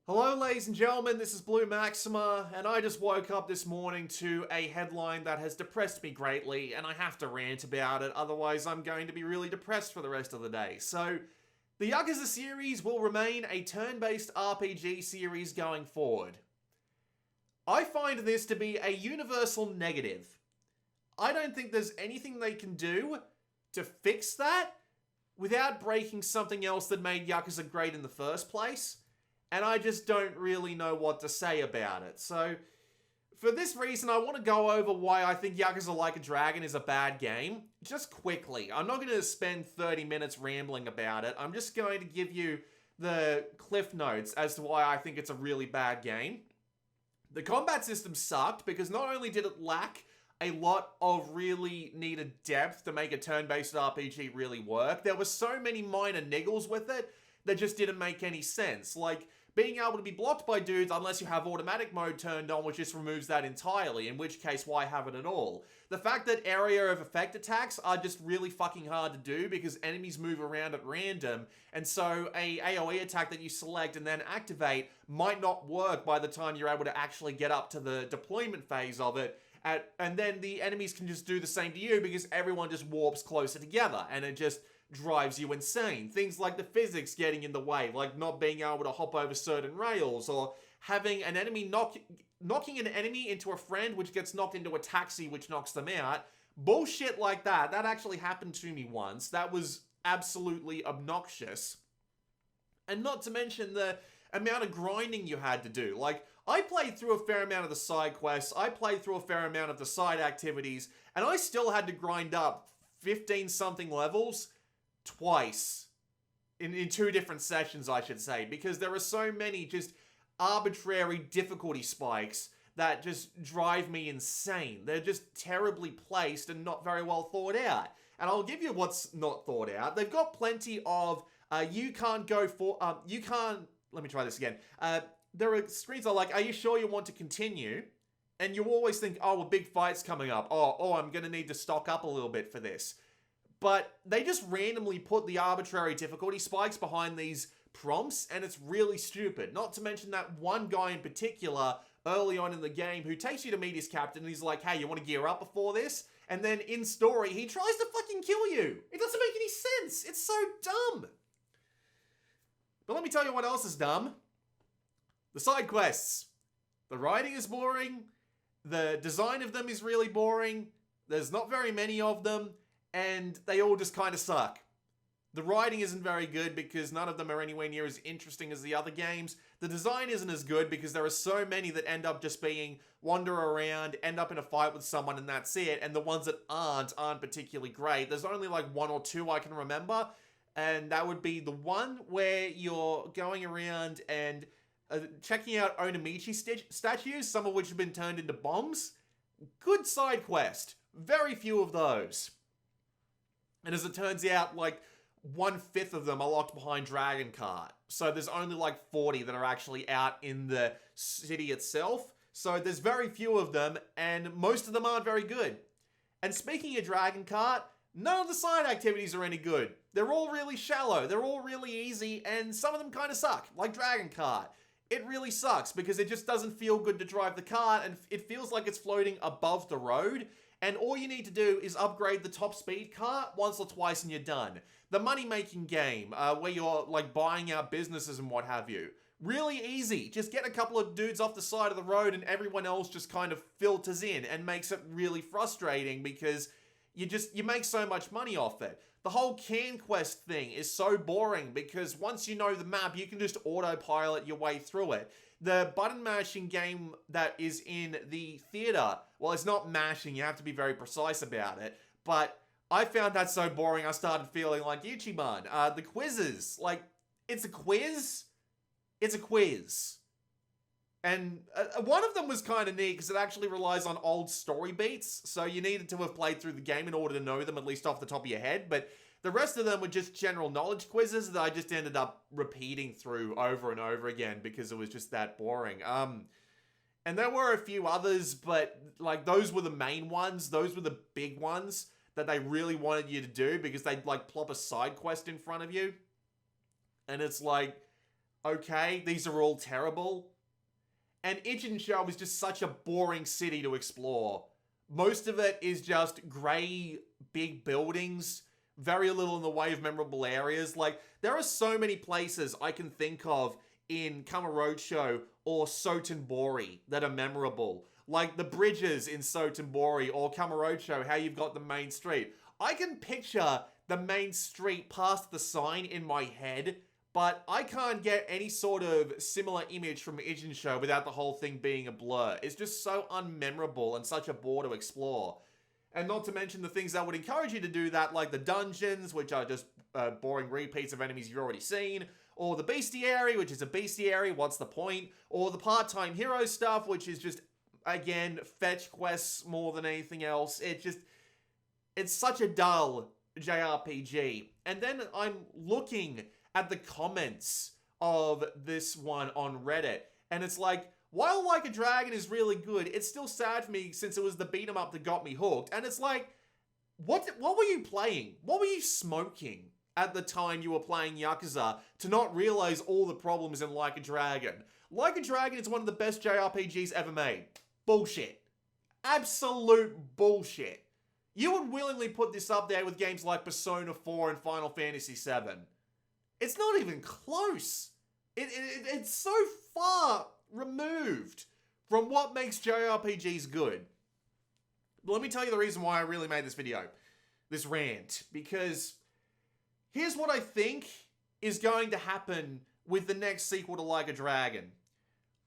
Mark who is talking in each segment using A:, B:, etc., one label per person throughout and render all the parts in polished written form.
A: Hello, ladies and gentlemen, this is Blue Maxima, and I just woke up this morning to a headline that has depressed me greatly, and I have to rant about it, otherwise, I'm going to be really depressed for the rest of the day. So, the Yakuza series will remain a turn based RPG series going forward. I find this to be a universal negative. I don't think there's anything they can do to fix that without breaking something else that made Yakuza great in the first place. And I just don't really know what to say about it. So, for this reason, I want to go over why I think Yakuza Like a Dragon is a bad game. Just quickly. I'm not going to spend 30 minutes rambling about it. I'm just going to give you the cliff notes as to why I think it's a really bad game. The combat system sucked because not only did it lack a lot of really needed depth to make a turn-based RPG really work, there were so many minor niggles with it that just didn't make any sense. Like, being able to be blocked by dudes unless you have automatic mode turned on, which just removes that entirely, in which case, why have it at all? The fact that area of effect attacks are just really fucking hard to do because enemies move around at random, and so a AoE attack that you select and then activate might not work by the time you're able to actually get up to the deployment phase of it, and then the enemies can just do the same to you because everyone just warps closer together, and it just drives you insane. Things like the physics getting in the way, like not being able to hop over certain rails, or having an enemy knocking an enemy into a friend, which gets knocked into a taxi, which knocks them out. Bullshit like that. That actually happened to me once. That was absolutely obnoxious. And not to mention the amount of grinding you had to do. Like, I played through a fair amount of the side quests, I played through a fair amount of the side activities, and I still had to grind up 15 something levels twice in two different sessions, I should say, because there are so many just arbitrary difficulty spikes that just drive me insane. They're just terribly placed and not very well thought out. And I'll give you what's not thought out. They've got plenty of you can't go for you can't let me try this again. There are screens that are like, are you sure you want to continue? And you always think, oh, a big fight's coming up. Oh, I'm gonna need to stock up a little bit for this. But they just randomly put the arbitrary difficulty spikes behind these prompts, and it's really stupid. Not to mention that one guy in particular, early on in the game, who takes you to meet his captain, and he's like, hey, you want to gear up before this? And then in story, he tries to fucking kill you. It doesn't make any sense. It's so dumb. But let me tell you what else is dumb. The side quests. The writing is boring. The design of them is really boring. There's not very many of them. And they all just kind of suck. The writing isn't very good because none of them are anywhere near as interesting as the other games. The design isn't as good because there are so many that end up just being wander around, end up in a fight with someone, and that's it. And the ones that aren't particularly great. There's only like one or two I can remember. And that would be the one where you're going around and checking out Onamichi statues, some of which have been turned into bombs. Good side quest. Very few of those. And as it turns out, like, 1/5 of them are locked behind Dragon Cart. So there's only like 40 that are actually out in the city itself. So there's very few of them, and most of them aren't very good. And speaking of Dragon Cart, none of the side activities are any good. They're all really shallow, they're all really easy, and some of them kind of suck, like Dragon Cart. It really sucks because it just doesn't feel good to drive the cart, and it feels like it's floating above the road. And all you need to do is upgrade the top speed cart once or twice and you're done. The money-making game, where you're like buying out businesses and what have you. Really easy. Just get a couple of dudes off the side of the road and everyone else just kind of filters in and makes it really frustrating because you make so much money off it. The whole can quest thing is so boring because once you know the map, you can just autopilot your way through it. The button mashing game that is in the theater, well, it's not mashing, you have to be very precise about it, but I found that so boring I started feeling like Ichiban. The quizzes, like, it's a quiz? It's a quiz. And one of them was kind of neat because it actually relies on old story beats, so you needed to have played through the game in order to know them, at least off the top of your head, but the rest of them were just general knowledge quizzes that I just ended up repeating through over and over again because it was just that boring. And there were a few others, but like those were the main ones. Those were the big ones that they really wanted you to do because they'd like plop a side quest in front of you. And it's like, okay, these are all terrible. And Ijincho is just such a boring city to explore. Most of it is just grey, big buildings, very little in the way of memorable areas. Like, there are so many places I can think of in Kamurocho or Sotenbori that are memorable. Like the bridges in Sotenbori or Kamurocho, how you've got the main street. I can picture the main street past the sign in my head, but I can't get any sort of similar image from Ijincho without the whole thing being a blur. It's just so unmemorable and such a bore to explore. And not to mention the things that would encourage you to do that, like the dungeons, which are just boring repeats of enemies you've already seen, or the bestiary, which is a bestiary, what's the point? Or the part-time hero stuff, which is just, again, fetch quests more than anything else. It's such a dull JRPG. And then I'm looking at the comments of this one on Reddit, and it's like, while Like a Dragon is really good, it's still sad for me since it was the beat 'em up that got me hooked. And it's like, what were you playing? What were you smoking at the time you were playing Yakuza to not realize all the problems in Like a Dragon? Like a Dragon is one of the best JRPGs ever made. Bullshit. Absolute bullshit. You would willingly put this up there with games like Persona 4 and Final Fantasy 7. It's not even close. It's so far removed from what makes JRPGs good. But let me tell you the reason why I really made this video, this rant, because here's what I think is going to happen with the next sequel to Like a Dragon.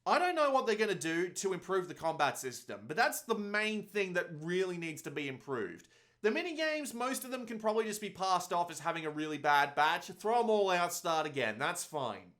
A: I don't know what they're going to do to improve the combat system, but that's the main thing that really needs to be improved. The minigames, most of them can probably just be passed off as having a really bad batch. Throw them all out, start again, that's fine.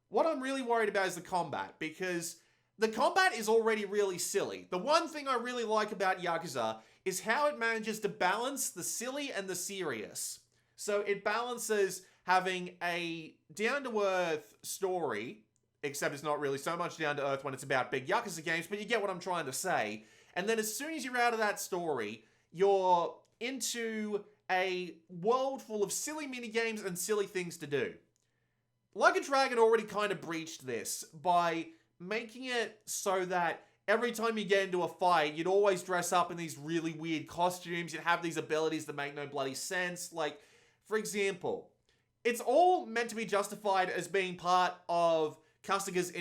A: What I'm really worried about is the combat, because the combat is already really silly. The one thing I really like about Yakuza is how it manages to balance the silly and the serious. So it balances having a down-to-earth story, except it's not really so much down-to-earth when it's about big Yakuza games, but you get what I'm trying to say. And then as soon as you're out of that story, you're into a world full of silly minigames and silly things to do. Like a Dragon already kind of breached this by making it so that every time you get into a fight, you'd always dress up in these really weird costumes. You'd have these abilities that make no bloody sense. Like, for example, it's all meant to be justified as being part of Kasuga's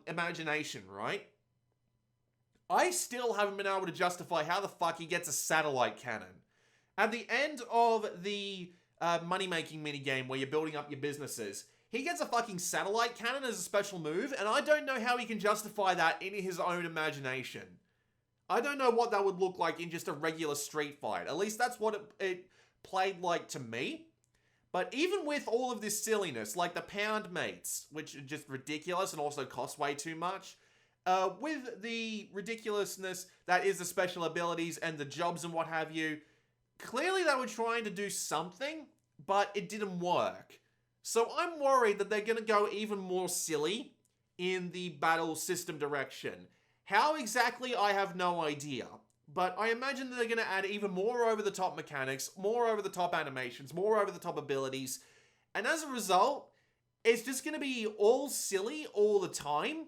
A: imagination, right? I still haven't been able to justify how the fuck he gets a satellite cannon. At the end of the money-making minigame where you're building up your businesses, he gets a fucking satellite cannon as a special move, and I don't know how he can justify that in his own imagination. I don't know what that would look like in just a regular street fight. At least that's what it played like to me. But even with all of this silliness, like the pound mates, which are just ridiculous and also cost way too much, with the ridiculousness that is the special abilities and the jobs and what have you, clearly they were trying to do something, but it didn't work. So I'm worried that they're going to go even more silly in the battle system direction. How exactly, I have no idea. But I imagine that they're going to add even more over-the-top mechanics, more over-the-top animations, more over-the-top abilities. And as a result, it's just going to be all silly all the time.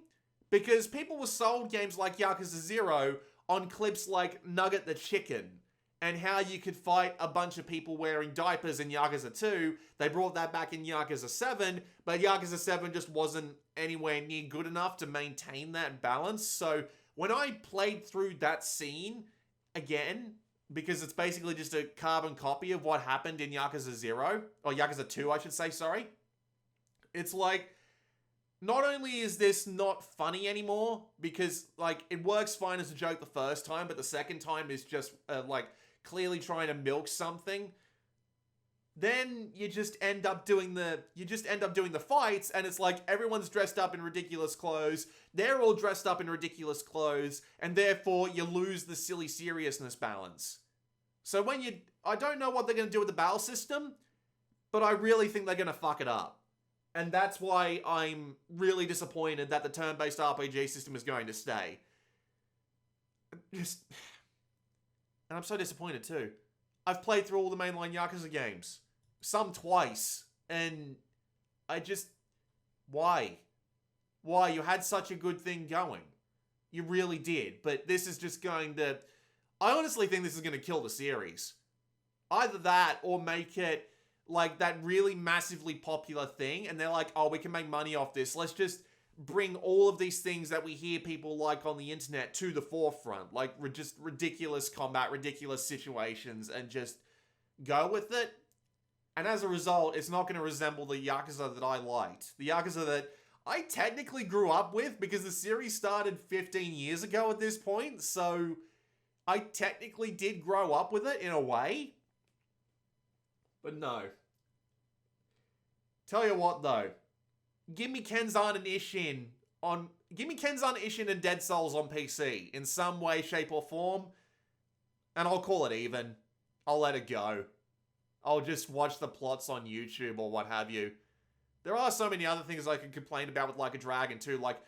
A: Because people were sold games like Yakuza 0 on clips like Nugget the Chicken, and how you could fight a bunch of people wearing diapers in Yakuza 2. They brought that back in Yakuza 7, but Yakuza 7 just wasn't anywhere near good enough to maintain that balance. So when I played through that scene again, because it's basically just a carbon copy of what happened in Yakuza 0, or Yakuza 2, I should say, sorry. It's like, not only is this not funny anymore, because, like, it works fine as a joke the first time, but the second time is just, like, clearly trying to milk something, then you just end up doing the fights, and it's like everyone's dressed up in ridiculous clothes, they're all dressed up in ridiculous clothes, and therefore you lose the silly seriousness balance. So I don't know what they're going to do with the battle system, but I really think they're going to fuck it up. And that's why I'm really disappointed that the turn-based RPG system is going to stay. And I'm so disappointed too. I've played through all the mainline Yakuza games. Some twice. And Why? Why? You had such a good thing going. You really did. But this is just going to... I honestly think this is going to kill the series. Either that or make it like that really massively popular thing. And they're like, oh, we can make money off this. Let's just bring all of these things that we hear people like on the internet to the forefront. Like just ridiculous combat, ridiculous situations, and just go with it. And as a result, it's not going to resemble the Yakuza that I liked. The Yakuza that I technically grew up with because the series started 15 years ago at this point. So I technically did grow up with it in a way. But no. Tell you what though. Give me Kenzan and Ishin and Dead Souls on PC in some way, shape, or form. And I'll call it even. I'll let it go. I'll just watch the plots on YouTube or what have you. There are so many other things I could complain about with Like a Dragon too. Like,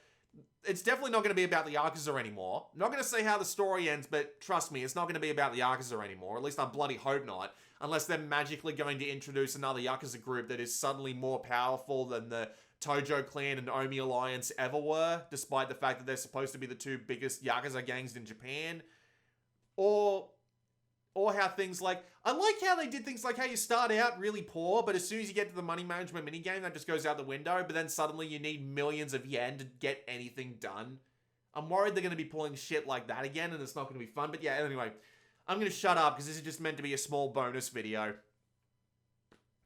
A: it's definitely not going to be about the Yakuza anymore. I'm not going to say how the story ends, but trust me, it's not going to be about the Yakuza anymore. At least I bloody hope not. Unless they're magically going to introduce another Yakuza group that is suddenly more powerful than the Tojo Clan and Omi Alliance ever were, despite the fact that they're supposed to be the two biggest Yakuza gangs in Japan. Or how things like... I like how they did things like how you start out really poor, but as soon as you get to the money management minigame, that just goes out the window, but then suddenly you need millions of yen to get anything done. I'm worried they're going to be pulling shit like that again, and it's not going to be fun. But yeah, anyway, I'm going to shut up, because this is just meant to be a small bonus video.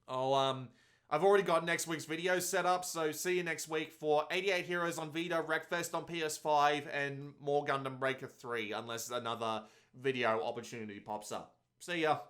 A: I've already got next week's video set up, so see you next week for 88 Heroes on Vita, Wreckfest on PS5, and more Gundam Breaker 3, unless another video opportunity pops up. See ya.